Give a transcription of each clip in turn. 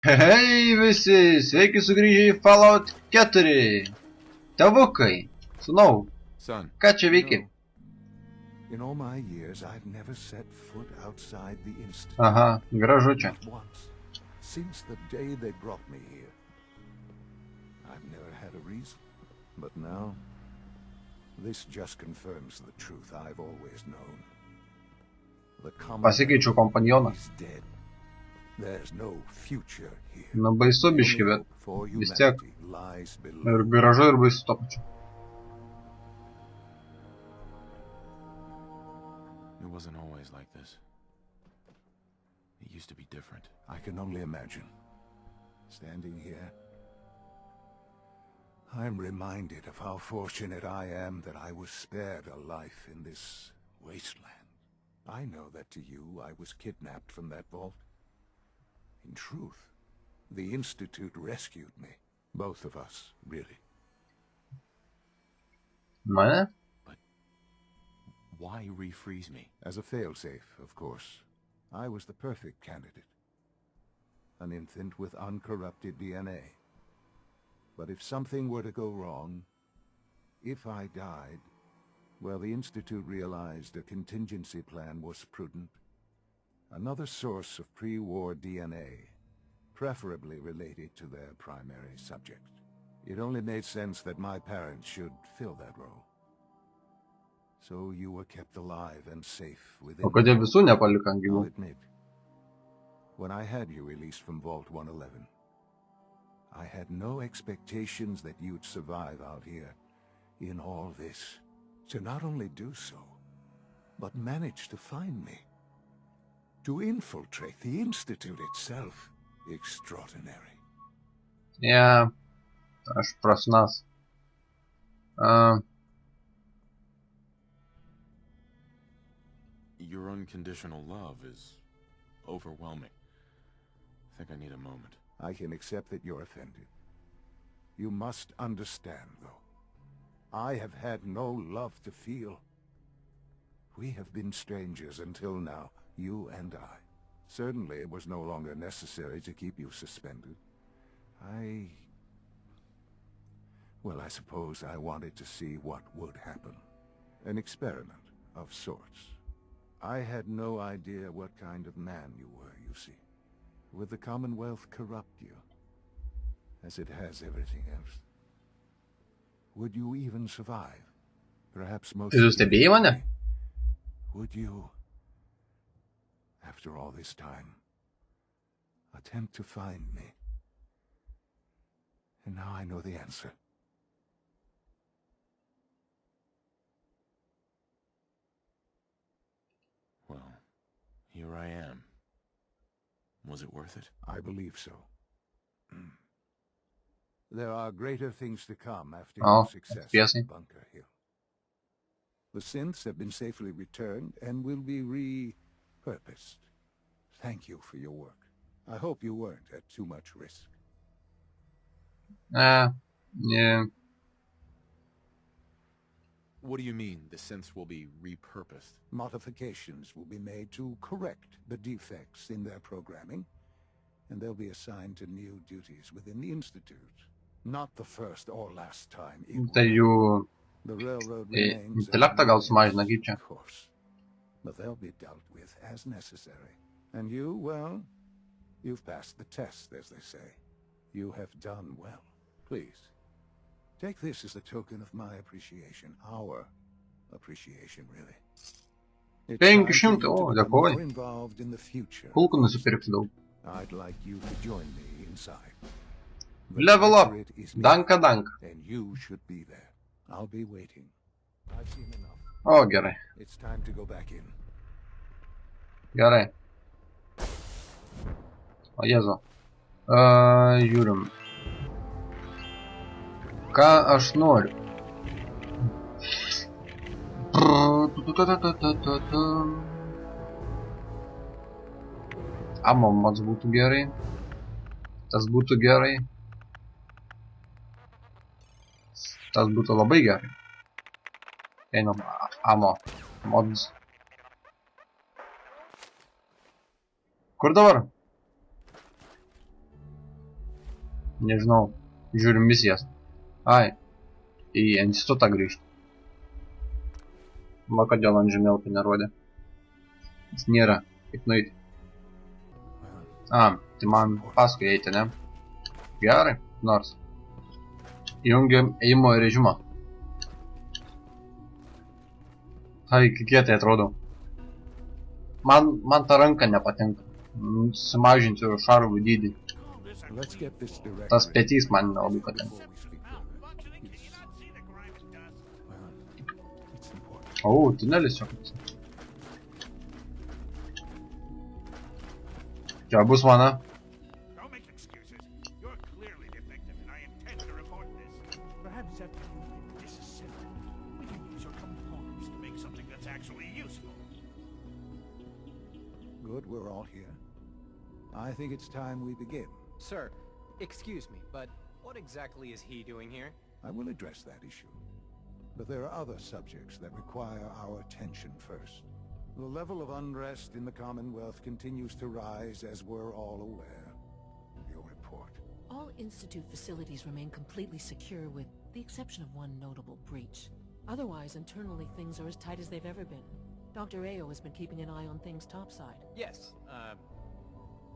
Hei visi, sveiki sugrįžę į Fallout 4. Tėvukai, sūnau, ką čia veiki? Aha, gražu čia. Since the day they brought me here, I've never had a reason. But now, this just confirms the truth I've always known. The Pasikeičiau kompanioną. There's no future here. Na baisu biški, bet vis tiek ir gražu ir baisu to pačiu. It wasn't always like this. It used to be different. I can only imagine. Standing here, I'm reminded of how fortunate I am that I was spared a life in this wasteland. I know that to you, I was kidnapped from that vault. In truth, the Institute rescued me. Both of us, really. Mane? But why refreeze me? As a failsafe, of course. I was the perfect candidate. An infant with uncorrupted DNA. But if something were to go wrong, if I died, well, the Institute realized a contingency plan was prudent. Another source of pre-war DNA, preferably related to their primary subject. It only made sense that my parents should fill that role. So you were kept alive and safe within. O kodėl visų nepalika ant gyvų? I'll admit, when I had you released from Vault 111, I had no expectations that you'd survive out here in all this. To not only do so, but manage to find me. To infiltrate the Institute itself. Extraordinary. Yeah, aš prasnas. Your unconditional love is overwhelming. I think I need a moment. I can accept that you're offended. You must understand, though. I have had no love to feel. We have been strangers until now, you and I. Certainly it was no longer necessary to keep you suspended. Well, I suppose I wanted to see what would happen. An experiment of sorts. I had no idea what kind of man you were, you see. Would the Commonwealth corrupt you, as it has everything else? Would you even survive? Perhaps most Stebėjimą? Would you, after all this time, attempt to find me? And now I know the answer. Well, here I am. Was it worth it? I believe so. There are greater things to come after Oh, your success at Bunker Hill. The synths have been safely returned and will be repurposed. Thank you for your work. I hope you weren't at too much risk. Yeah. What do you mean, the synths will be repurposed? Modifications will be made to correct the defects in their programming, and they'll be assigned to new duties within the Institute. Not the first or last time it will. Tai jų The railroad remains intelektą gal sumažina, kaip čia. of course, but they'll be dealt with as necessary. And you, well, you've passed the test, as they say. You have done well. Please, take this as a token of my appreciation. Our appreciation, really. It's time for 500, you to o, become dėkoju. more involved in the future. Kulkų nusipirkti daug. I'd like you to join me inside. The Level up. directorate is me, Danka, dank. and you should be there. I'll be waiting. I've seen enough. O, gerai. It's time to go back in. Gerai. O, Jėzu. Žiūrim. Ką aš noriu? Amomots būtų gerai. Tas būtų gerai. Tas būtų labai gerai. Einam, amo. Mods. Kur dabar? Nežinau. Žiūrim misijas. Ai. Į institutą grįžti. Va, kodėl ant žemėlapį nerodė. Jis nėra. Kaip nueiti. A, tai man paskui eiti, ne? Gerai. Nors. Įjungiam ėjimo režimą. Ai, kiek tai atrodo. Man ta ranka nepatinka. Sumažinsiu šarvų dydį. Tas petys man nelabai patinka. O, tunelis čia koks. Čia bus mano. Good, we're all here. I think it's time we begin. Sir, excuse me, but what exactly is he doing here? I will address that issue. But there are other subjects that require our attention first. The level of unrest in the Commonwealth continues to rise, as we're all aware. Your report. All Institute facilities remain completely secure with the exception of one notable breach. Otherwise, internally things are as tight as they've ever been. Dr. Ayo has been keeping an eye on things topside. Yes,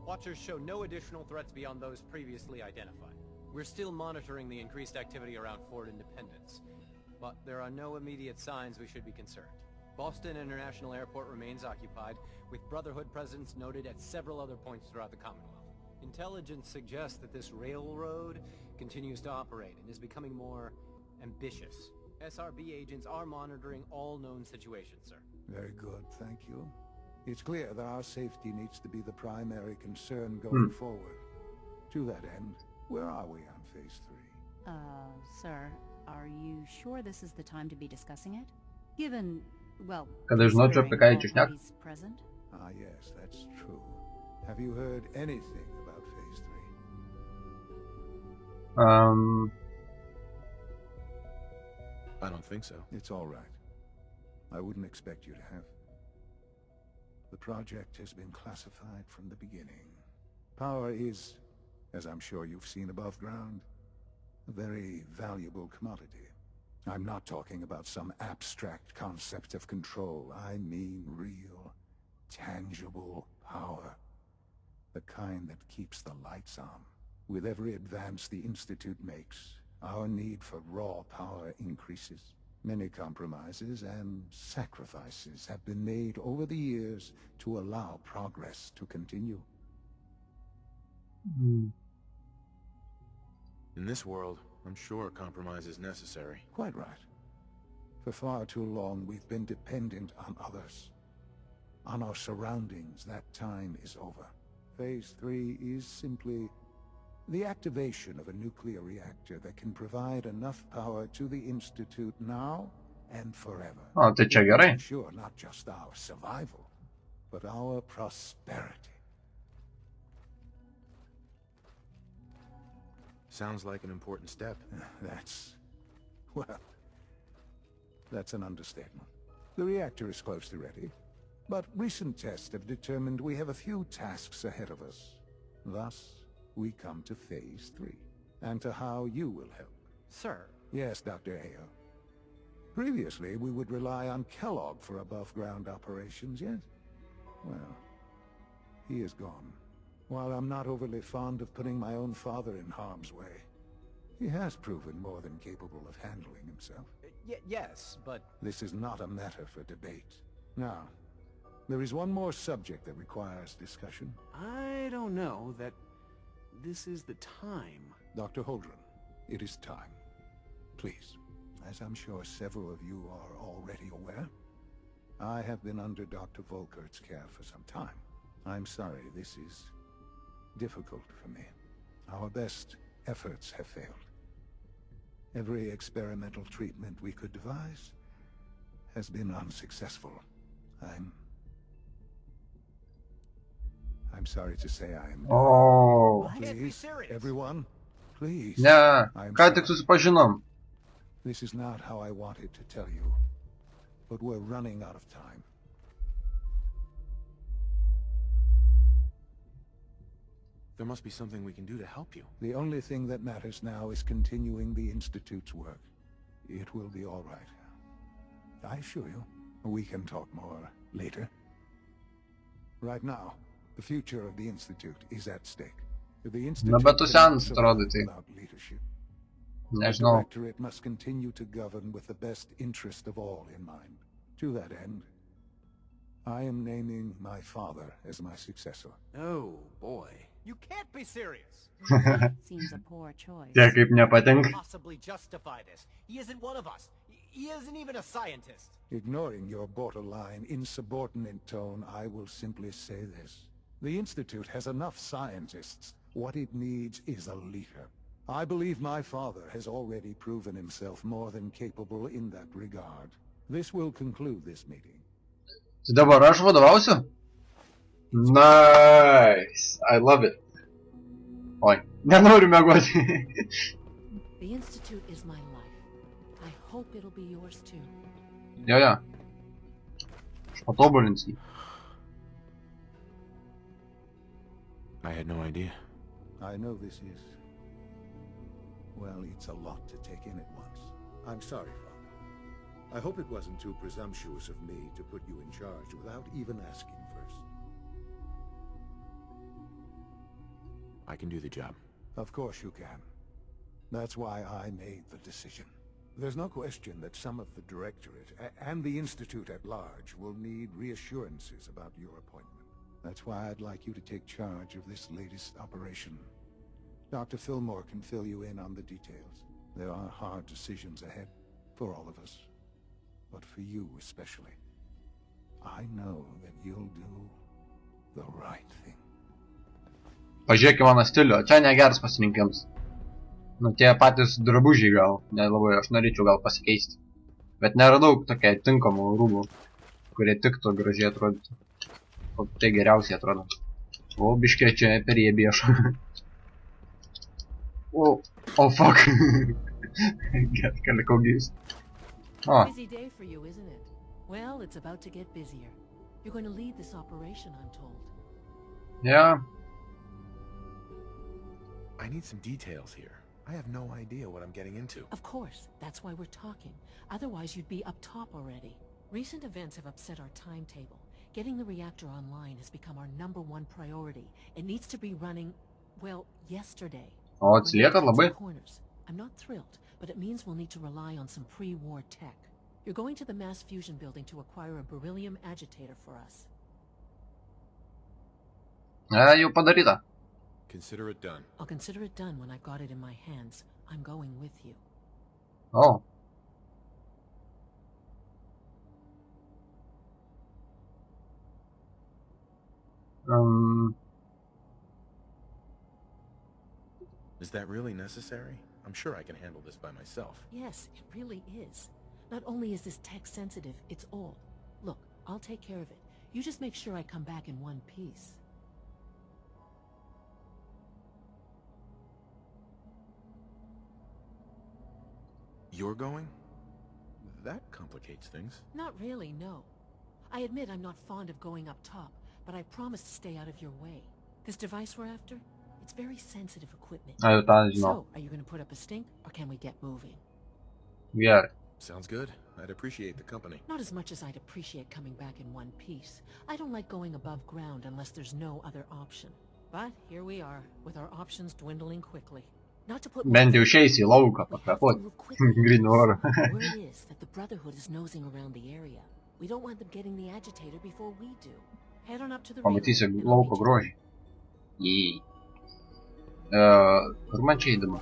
Watchers show no additional threats beyond those previously identified. We're still monitoring the increased activity around Fort Independence, but there are no immediate signs we should be concerned. Boston International Airport remains occupied, with Brotherhood presence noted at several other points throughout the Commonwealth. Intelligence suggests that this railroad continues to operate and is becoming more ambitious. SRB agents are monitoring all known situations, sir. Very good, thank you. It's clear that our safety needs to be the primary concern going forward. To that end, where are we on Phase 3? Sir, are you sure this is the time to be discussing it? Given, well, Kada žinočiau, apie ką jie čia šneka? present? Ah, yes, that's true. Have you heard anything about Phase 3? I don't think so. It's all right. I wouldn't expect you to have. The project has been classified from the beginning. Power is, as I'm sure you've seen above ground, a very valuable commodity. I'm not talking about some abstract concept of control. I mean real, tangible power. The kind that keeps the lights on. With every advance the Institute makes, our need for raw power increases. Many compromises and sacrifices have been made over the years to allow progress to continue. In this world, I'm sure compromise is necessary. Quite right. For far too long, we've been dependent on others. On our surroundings, that time is over. Phase 3 is simply the activation of a nuclear reactor that can provide enough power to the Institute now and forever. O, tai čia gerai. Ensure not just our survival, but our prosperity. Sounds like an important step. That's an understatement. The reactor is close to ready, but recent tests have determined we have a few tasks ahead of us. Thus, we come to Phase 3, and to how you will help. Sir. Yes, Dr. Ayo. Previously, we would rely on Kellogg for above-ground operations, yes? Well, he is gone. While I'm not overly fond of putting my own father in harm's way, he has proven more than capable of handling himself. Yes, but... This is not a matter for debate. Now, there is one more subject that requires discussion. I don't know that this is the time. Dr. Holdren, it is time. Please, as I'm sure several of you are already aware, I have been under Dr. Volkert's care for some time. I'm sorry this is difficult for me. Our best efforts have failed. Every experimental treatment we could devise has been unsuccessful. I'm sorry to say I am... O. Please, everyone, please. Ne, ką tik susipažinom. This is not how I wanted to tell you, but we're running out of time. There must be something we can do to help you. The only thing that matters now is continuing the Institute's work. It will be all right. I assure you, we can talk more later. Right now, the future of the Institute is at stake. If the Institute bet tu senas atrodo, tai. without leadership, the Nežinau. Directorate must continue to govern with the best interest of all in mind. To that end, I am naming my father as my successor. Oh, boy. You can't be serious. Seems a poor choice. Tiek kaip nepatinka. Possibly justify this. He isn't one of us. He isn't even a scientist. Ignoring your borderline, insubordinate tone, I will simply say this. The Institute has enough scientists. What it needs is a leader. I believe my father has already proven himself more than capable in that regard. This will conclude this meeting. Tai dabar aš vadovausiu? Nice. I love it. Oi, nenoriu miegoti. The Institute is my life. I hope it'll be yours too. Jo. Aš patobulinsiu. I had no idea. I know this is... well, it's a lot to take in at once. I'm sorry, Father. I hope it wasn't too presumptuous of me to put you in charge without even asking first. I can do the job. Of course you can. That's why I made the decision. There's no question that some of the Directorate and the Institute at large will need reassurances about your appointment. That's why I'd like you to take charge of this latest operation. Dr. Fillmore can fill you in on the details. There are hard decisions ahead for all of us, but for you especially. I know that you'll do the right thing. Pažiūrėk į mano stilių, čia negeras pasirinkimas. Nu, tie patys drabužiai gal, nelabai aš norėčiau gal pasikeisti. Bet neradau tokia tinkamų rūbų, kurie tiktų gražiai atrodytų. O tai geriausiai atrodo. O, biškė čia per jie bieša. Oh, fuck. Get kalikau gyvys. Busy day for you, isn't it? Well, it's about to get busier. You're going to lead this operation, I'm told. Yeah. I need some details here. I have no idea what I'm getting into. Of course, that's why we're talking. Otherwise, you'd be up top already. Recent events have upset our timetable. Getting the reactor online has become our #1 priority. It needs to be running, well, yesterday. O, atsilieka labai. I'm not thrilled, but it means we'll need to rely on some pre-war tech. You're going to the mass fusion building to acquire a beryllium agitator for us. Jau padaryta. Consider it done. I'll consider it done when I've got it in my hands. I'm going with you. Oh. Is that really necessary? I'm sure I can handle this by myself. Yes, it really is. Not only is this tech sensitive, it's old. Look, I'll take care of it. You just make sure I come back in one piece. You're going? That complicates things. Not really, no. I admit I'm not fond of going up top, but I promise to stay out of your way. This device we're after, it's very sensitive equipment. So, are you going to put up a stink, or can we get moving? Yeah. Sounds good. I'd appreciate the company. Not as much as I'd appreciate coming back in one piece. I don't like going above ground unless there's no other option. But here we are, with our options dwindling quickly. Not to put Bent jau išeisi į lauką pakvėpuoti. Grynų oro. Word is that the Brotherhood is nosing around the area. We don't want them getting the agitator before we do. Head on up to the Pamatysiu lauko grožį. Jį. Kur man čia įdama?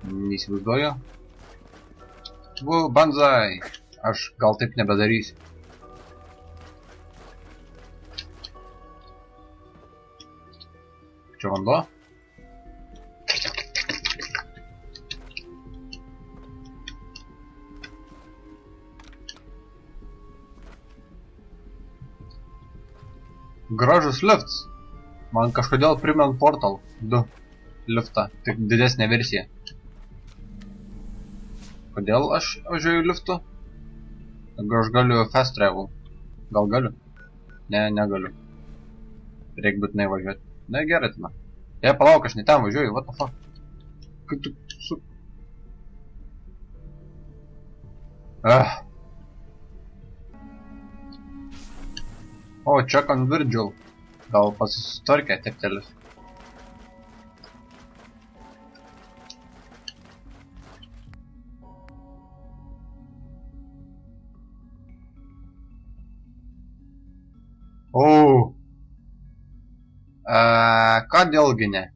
Neįsivaizduoju. Banzai. Aš gal taip nebedarysiu. Čia vanduo? Gražus lifts. Man kažkodėl primena Portal 2 liftą, tik didesnė versija. Kodėl aš važiuoju liftu? Jeigu aš galiu fast travel. Gal galiu? Ne, negaliu. Reikia būtinai važiuoti. Na, gerai, tada. Palauk, aš ne ten važiuoju, what the fuck? Kaip tu su... O, check on Virgil. Gal pasisutvarkė teptelis. O. Kodėlgi ne?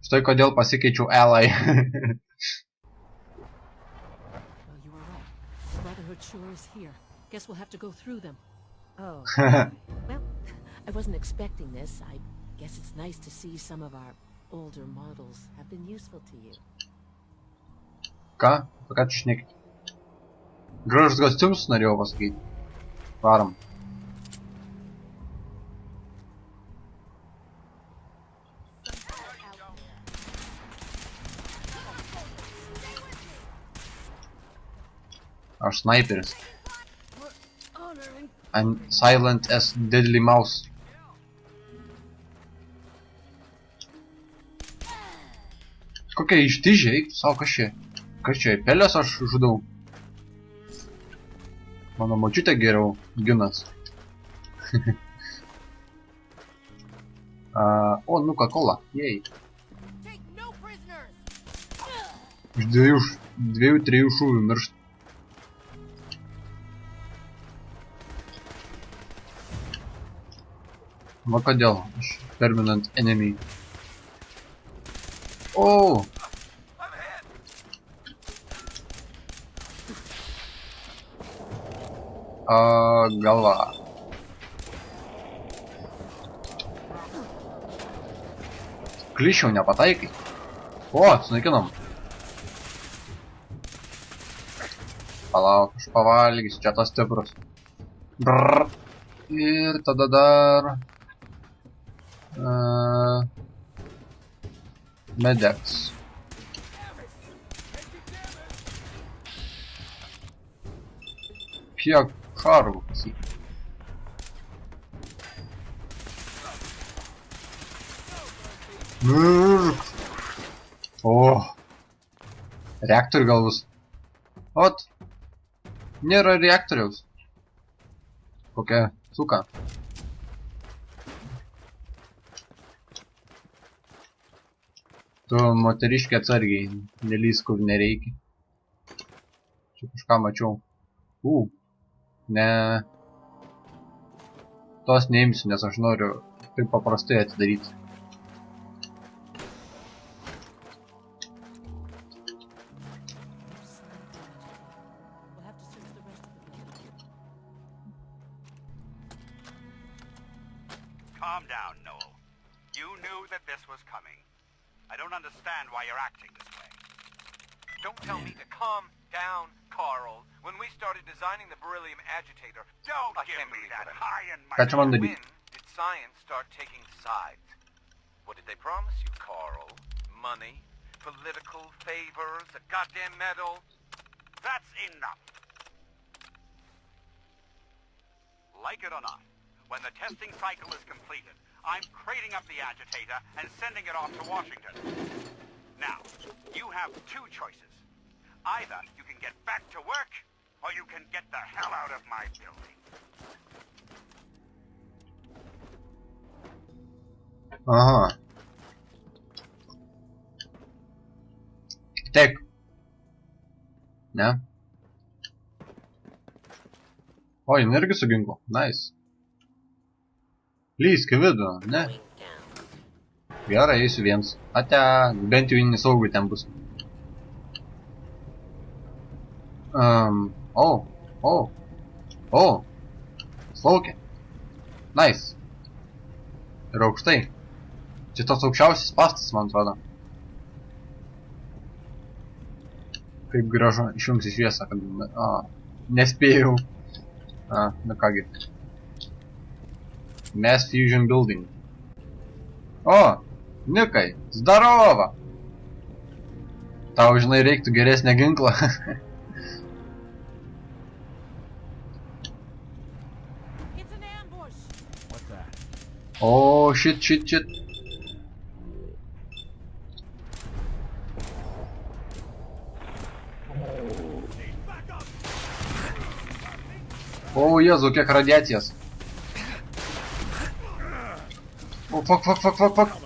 Štai kodėl pasikeičiau ally. Well, you were right. Brotherhood sure is here. Guess we'll have to go through them. Oh. Well, I wasn't expecting this. I guess it's nice to see some of our older models have been useful to you. Ką? Ką tu šneki? Gražus kostiumus norėjau pasakyti. Varom. Aš sniperis. I'm silent as deadly mouse. Kokia ištižiai, savo kas čia? Kas čia, pelės aš žudau? Mano močiutė geriau ginas. O, Nuka-Cola, jei. Iš dviejų, trijų šūvių miršt. Va kodėl, aš permanent enemy. O! Galva. Klišiau nepataikai. O, sunaikinom. Palauk, aš pavalgysiu, čia tas stiprus. Brrr. Ir tada dar... Medex. Kiek šarvų pasikeitė. O. Reaktorių gal bus. Ot. Nėra reaktoriaus. Kokia suka. Tu moteriškė atsargiai. Nelys kur nereikia. Čia kažką mačiau. Ne. Tos neimsiu, nes aš noriu taip paprastai atidaryti. Calm down, Noel. You knew that this was coming. I don't understand why you're acting this way. Don't tell me to calm down, Carl. When we started designing the beryllium agitator, Don't give me that high and Catch him on the mighty. beat. when did science start taking sides? What did they promise you, Carl? Money? Political favors? A goddamn medal? That's enough. Like it or not, when the testing cycle is completed, I'm crating up the agitator and sending it off to Washington. Now, you have two choices. Either you can get back to work, or you can get the hell out of my building. Aha. Tek. Ne? O, jin irgi su ginklu. Nice. Lysk į vidų, ne? Gerai, eisiu viens. Ate, bent jau jin saugui ten bus. Slaukia. Nice. Ir aukštai. Čia tas aukščiausias pastas, man atrodo. Kaip gražu, išjungsi šviesą, kad... Nespėjau. Nu kągi. Mass Fusion Building. O, Nikai, zdarova! Tau, žinai, reiktų geresnę ginklą. O, shit. O, Jėzu, kiek radiacijos. O, fuck.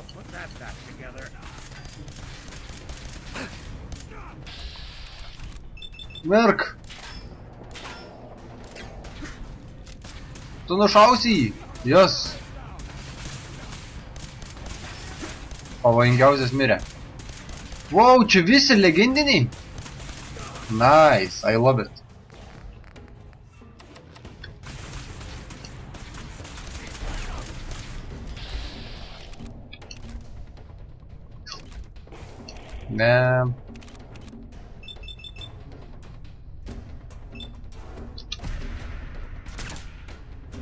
Mirk. Tu nušausi jį. Jas. Pavojingiausias mirė. Wow, čia visi legendiniai. Nice, I love it. Ne.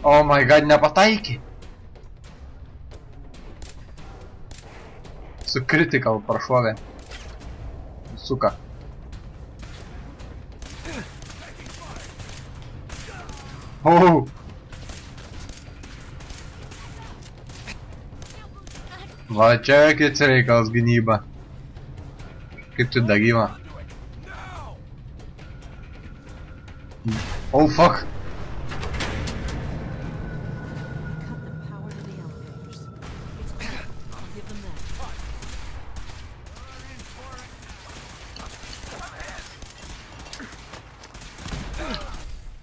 Oh my god, nepataikė. Su critical prašovė. Suka. Oh. Va čia kits reikalas gynyba. Kaip tu dagyva. Oh fuck.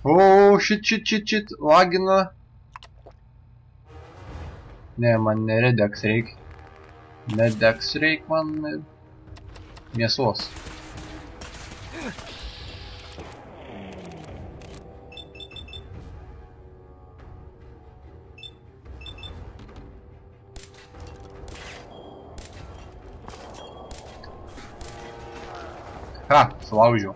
Oh, shit, lagina. Ne, man ne redeks reik. Nedeks reik man mėsos. Ha, sulaužiau.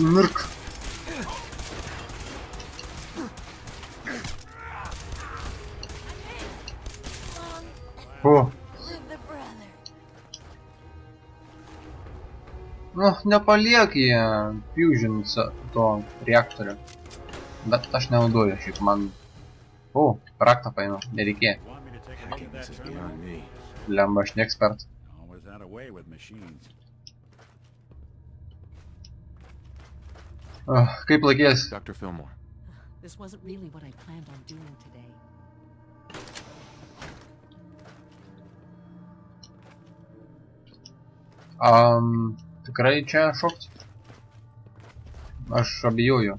Mirk. O. Nu, nepaliek jį fusion to reaktorio. Bet aš nenaudoju šiaip man. O, raktą paėmiau, nereikėjo. Lemba, aš ne ekspert. Kaip laikės? Dr. Fillmore. This wasn't really what I planned on doing today. Tikrai čia šokt? Aš abejoju.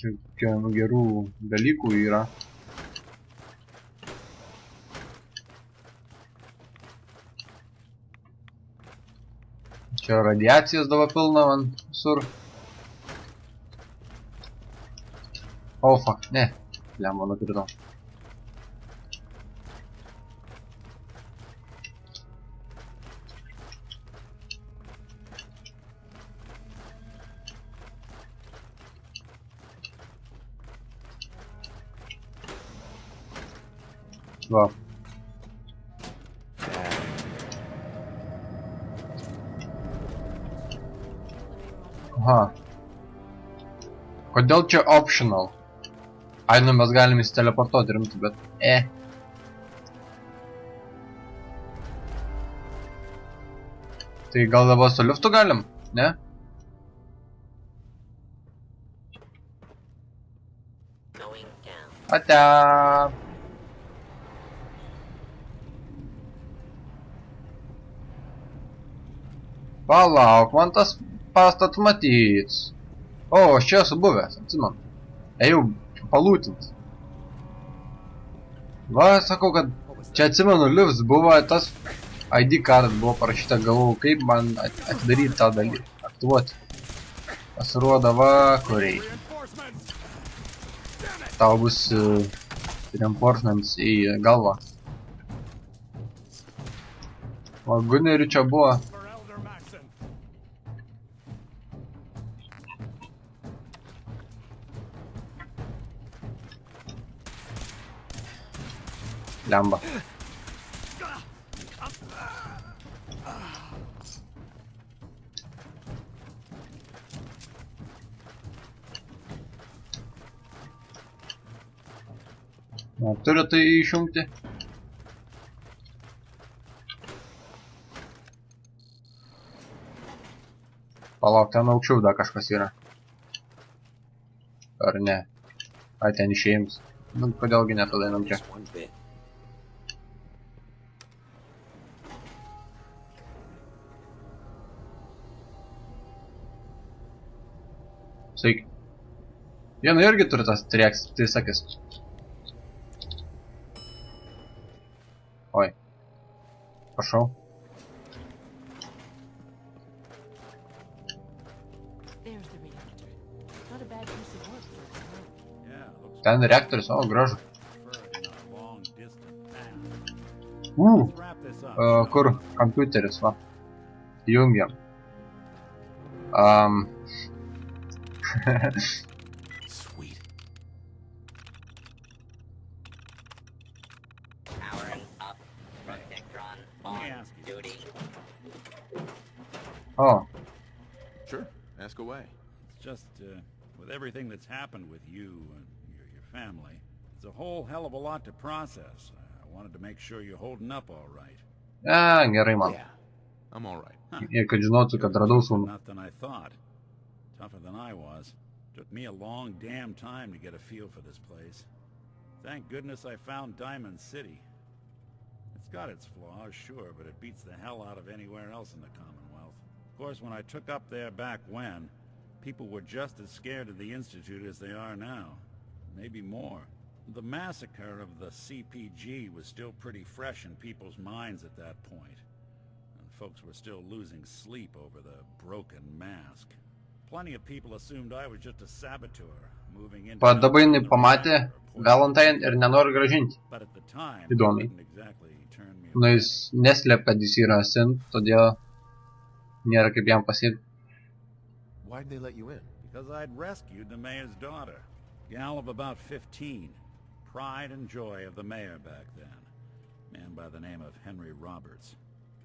Čia gerų dalykų yra. Čia radiacijos dabar pilna man visur. Oh fuck, ne. Lemba nukrito. Va. Aha. Kodėl čia optional? Ai, nu mes galim įsiteleportuoti rimti, bet Tai gal dabar su liftu galim? Ne? Ate. Palauk, man tas pastat matyts. O, aš čia esu buvęs, atsimenu. Ėjau palūtint. Va, sakau, kad čia atsimenu, lifts buvo, tas ID card buvo parašyta, galvau, kaip man atidaryti tą dalį, aktyvuoti. Pasirodo, va, kur reikia. Tau bus reinforcements į galvą. O gunerių čia buvo. Lemba. Na, turiu tai išjungti. Palauk, ten aukščiau dar kažkas yra. Ar ne? Ai, ten išėjims. Nu, kodėlgi ne tada einam čia. Sveiki. Viena irgi turi tas tris akis. Oi. Prašau. Ten reaktorius, o, gražu. Kur kompiuteris, va. Jungiam. Sweet. Oh. Sure, ask away. It's just, with everything that's happened with you and your family, it's a whole hell of a lot to process. I wanted to make sure you're holding up all right. Gerai, man. Yeah, I'm all right. Ir kad žinotų, kad radau sūnų. Not than I thought. Tougher than I was. Took me a long damn time to get a feel for this place. Thank goodness I found Diamond City. It's got its flaws, sure, but it beats the hell out of anywhere else in the Commonwealth. Of course, when I took up there back when, people were just as scared of the Institute as they are now. Maybe more. The massacre of the CPG was still pretty fresh in people's minds at that point. And folks were still losing sleep over the broken mask. Plenty of people assumed I was just a saboteur, moving into... Va dabar jinai pamatė Valentine ir nenori grąžinti. Įdomiai. Nu, jis neslėp, kad jis yra synth, todėl nėra kaip jam pasiekti. Why'd they let you in? Because I'd rescued the mayor's daughter. Gal of about 15. Pride and joy of the mayor back then. Man by the name of Henry Roberts.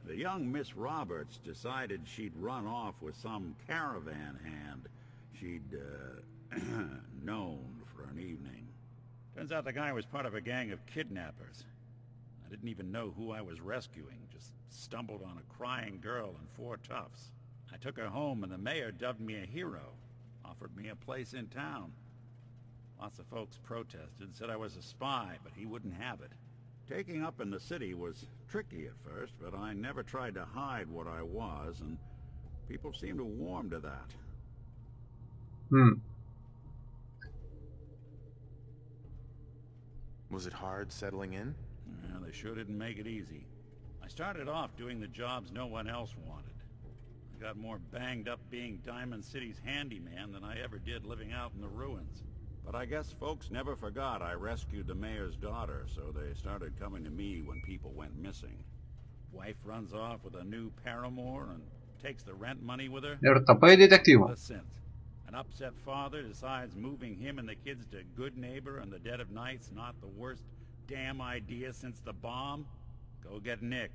The young Miss Roberts decided she'd run off with some caravan hand she'd known for an evening. Turns out the guy was part of a gang of kidnappers. I didn't even know who I was rescuing, just stumbled on a crying girl and 4 toughs. I took her home and the mayor dubbed me a hero, offered me a place in town. Lots of folks protested, said I was a spy, but he wouldn't have it. Taking up in the city was tricky at first, but I never tried to hide what I was, and people seemed to warm to that. Was it hard settling in? Yeah, they sure didn't make it easy. I started off doing the jobs no one else wanted. I got more banged up being Diamond City's handyman than I ever did living out in the ruins. But I guess folks never forgot I rescued the mayor's daughter, so they started coming to me when people went missing. Wife runs off with a new paramour and takes the rent money with her. Ir tapai detektyvu. An upset father decides moving him and the kids to Good Neighbor in the dead of night's not the worst damn idea since the bomb. Go get Nick.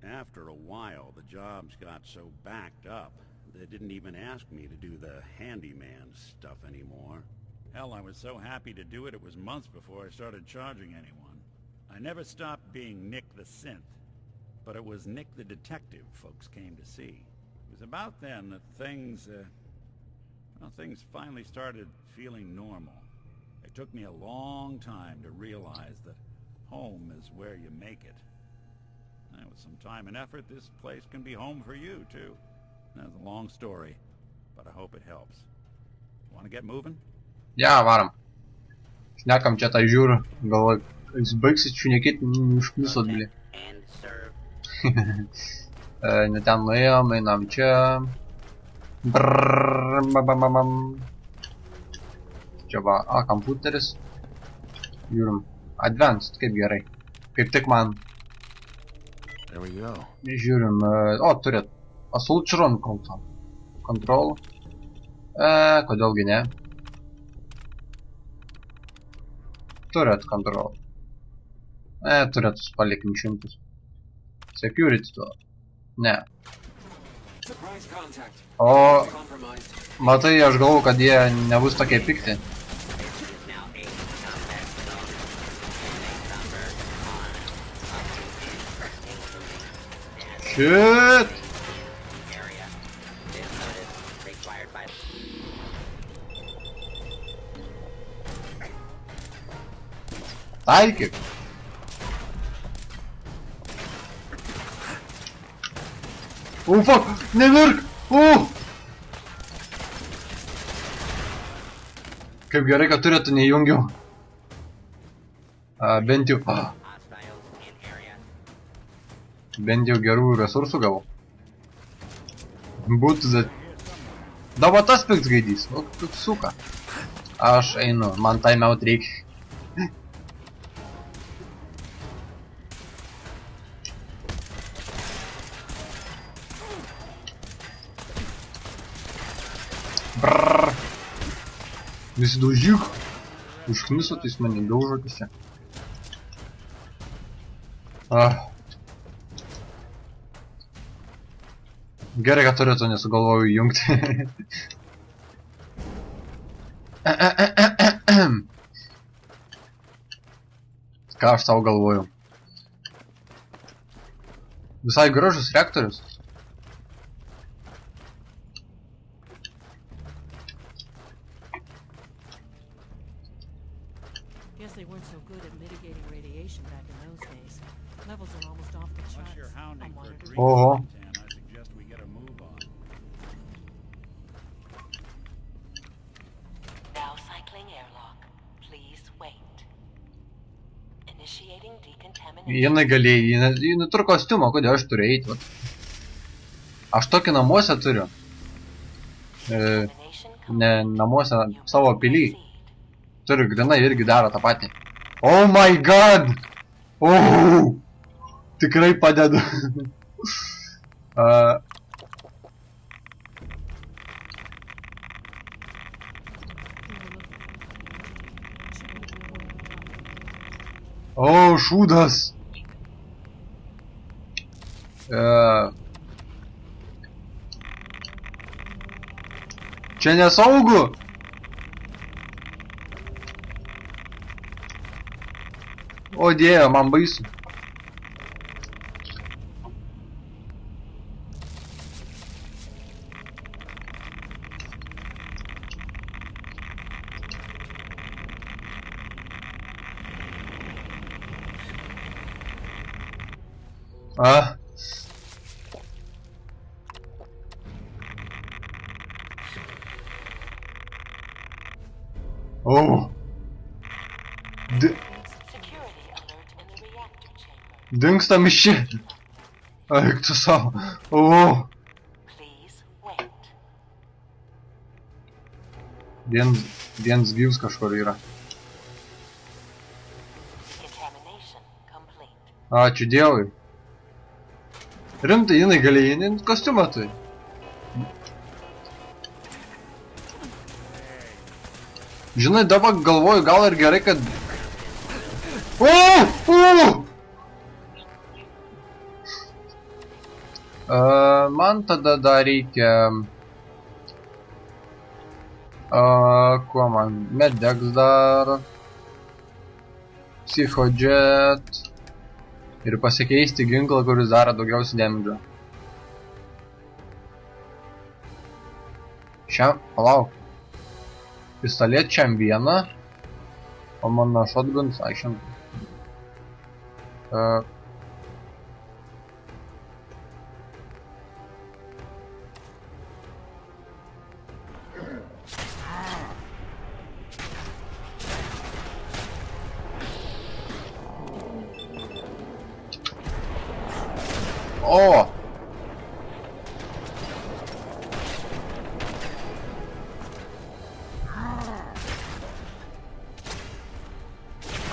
After a while, the jobs got so backed up, they didn't even ask me to do the handyman stuff anymore. Hell, I was so happy to do it, it was months before I started charging anyone. I never stopped being Nick the Synth, but it was Nick the Detective folks came to see. It was about then that things finally started feeling normal. It took me a long time to realize that home is where you make it. And with some time and effort, this place can be home for you, too. That's a long story, but I hope it helps. Want to get moving? Ja, varom. Šnekam čia tą žiūrų. Galvoju, jūs baigsit šnekėti, užknisot, bli. Ne ten nuėjom, einam čia. Čia va, kompiuteris. Žiūrim. Advanced, kaip gerai. Kaip tik man. Žiūrim. O, turit. Assault run control. Kodėlgi ne? Turit control. Turėtus palikim šimtus. Security to. Ne. O, matai, aš galvoju, kad jie nebus tokie pikti. Shit! Taikyk! Fuck! Nemirk! Kaip gerai, kad turėtų neįjungiau. Bent jau... Bent jau gerų resursų gavau. Būtų... Dabar tas piks gaidys. O, kaip suka. Aš einu, man timeout reikia. Brrrr. Visi daužyk. Užkniso, tai jis mane daužotys čia. Gerai, kad turėtų nesugalvoju įjungti. Ką aš savo galvoju? Visai gražus reaktorius. They weren't so good at mitigating radiation back in those days. Levels are almost off the charts. Unless you're hounding for grease, Oh. Tan, I suggest we get a move on. Now cycling airlock. Please wait. Initiating decontamination. Jinai galėjo, jinai turi kostiumą, kodėl aš turiu eiti. Vat. Aš tokį namuose turiu. Ne namuose, savo pilį. Turiu grinai irgi daro tą patį. Oh my god! Oh! Tikrai padedu. Oh, šūdas! Čia nesaugu! O Dieve, man baisu. Oh. Dingsta miši. Eik tu savo. O. Vienas gyvs kažkur yra. Ačiū Dievui. Rimtai, jinai galėjo, jinai kostiumą turi. Žinai, dabar galvoju, gal ir gerai, kad... Man tada dar reikia... Kuo man? Medex dar... Psichodžet... Ir pasikeisti ginklą, kuris daro daugiausiai damage. Šiam... Palauk. Pistolet šiam vieną. O mano shotguns, šiam... O!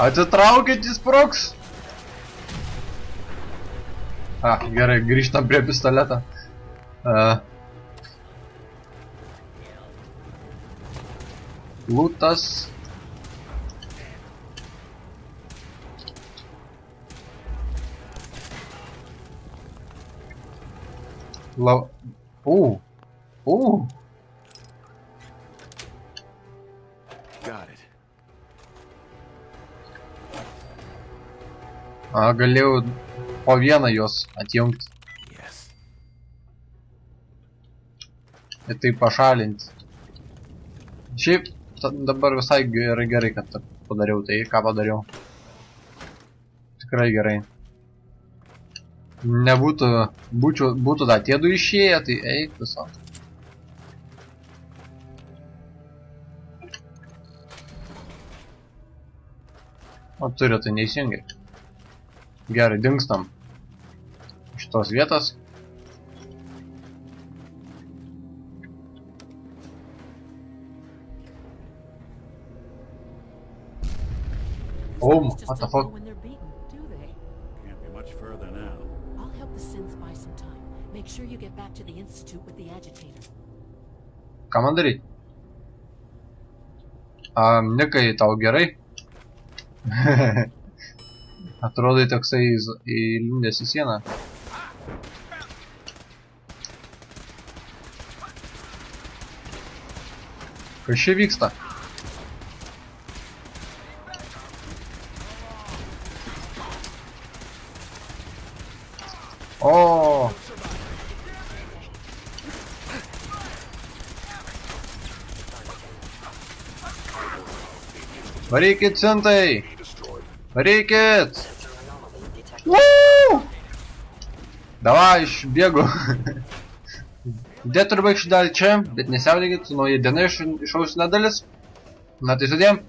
Atsitraukit, jis sprogs! Gerai, grįžtam prie pistoleto. Lūtas. Got it. Galėjau po vieną juos atjungti. Yes. Ir tai pašalinti. Šiaip dabar visai gerai, kad padariau tai, ką padariau. Tikrai gerai. Būtų da tie du išėję, tai eik viso. O turi, tai neįsijungi. Gerai, dingstam. Iš tos vietos. Oh, what the fuck? Can't be much further now. I'll help the synths buy some time. Make sure you get back to the institute with the agitator. Ką man daryti? Nikai, tau gerai? Atrodai toksai įlindęs į sieną. Kas čia vyksta? O! Varykit, syntai! Varykit! Woo! Davai, išbėgu. Dėt ir baigsiu dalį čia, bet nesiaudėkit, su nauja diena išausina dalis. Na tai sudėjom.